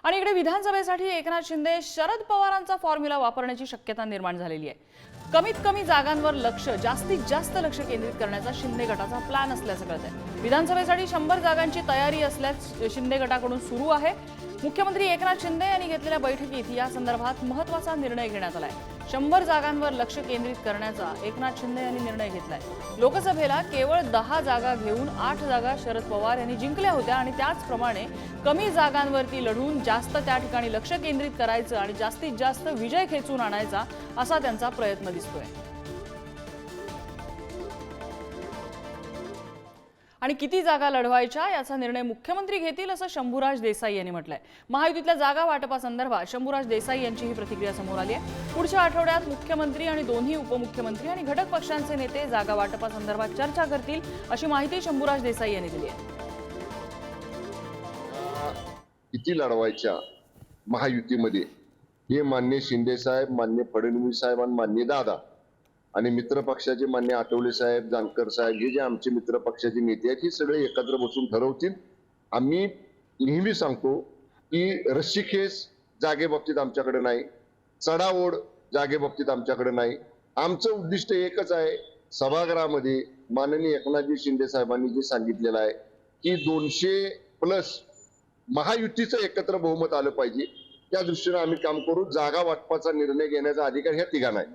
आणि इकडे विधानसभेसाठी एकनाथ शिंदे शरद पवारांचा फॉर्म्युला वापरण्याची शक्यता निर्माण झालेली आहे। कमीत कमी जागांवर जास्तीत जास्त लक्ष केंद्रित करण्याचा शिंदे गटाचा प्लॅन असल्याचं कळतंय। विधानसभेसाठी 100 जागांची तयारी असल्याचं शिंदे गटाकडून सुरू आहे। मुख्यमंत्री एकनाथ शिंदे यांनी घेतलेल्या बैठकीत या संदर्भात महत्त्वाचा निर्णय घेण्यात आलाय। 100 जागांवर लक्ष केंद्रित करण्याचा एकनाथ शिंदे यांनी निर्णय घेतलाय। लोकसभेला केवळ 10 जागा घेऊन 8 जागा शरद पवार यांनी जिंकल्या होत्या आणि त्याचप्रमाणे कमी जागांवरती लढून जास्त त्या ठिकाणी लक्ष केंद्रित करायचं आणि जास्तीत जास्त विजय खेचून आणायचा असा त्यांचा प्रयत्न दिसतोय। आणि किती जागा लढवायच्या याचा निर्णय मुख्यमंत्री घेतील असं शंभूराज देसाई यांनी म्हटलंय। महायुतीतल्या जागा वाटपासंदर्भात शंभूराज देसाई यांची ही प्रतिक्रिया समोर आली आहे। पुढच्या आठवड्यात मुख्यमंत्री आणि दोन्ही उपमुख्यमंत्री आणि घटक पक्षांचे नेते जागा वाटपासंदर्भात चर्चा करतील अशी माहिती शंभूराज देसाई यांनी दिली आहे। किती लढवायच्या महायुतीमध्ये हे मान्य शिंदे साहेब, मान्य फडणवीस साहेब आणि मान्य दादा आणि मित्र पक्षाचे मान्य आठवले साहेब, जानकर साहेब हे जे आमचे मित्र पक्षाचे नेते आहेत हे सगळे एकत्र बसून ठरवतील। आम्ही नेहमी सांगतो की रस्सीखेच जागेबाबतीत आमच्याकडे नाही, चढाओढ जागेबाबतीत आमच्याकडे नाही। आमचं उद्दिष्ट एकच आहे, सभागृहामध्ये माननीय एकनाथजी शिंदे साहेबांनी जे सांगितलेलं आहे की 200+ महायुतीचं एकत्र बहुमत आलं पाहिजे, त्या दृष्टीने आम्ही काम करू। जागा वाटपाचा निर्णय घेण्याचा अधिकार ह्या तिघांना आहे।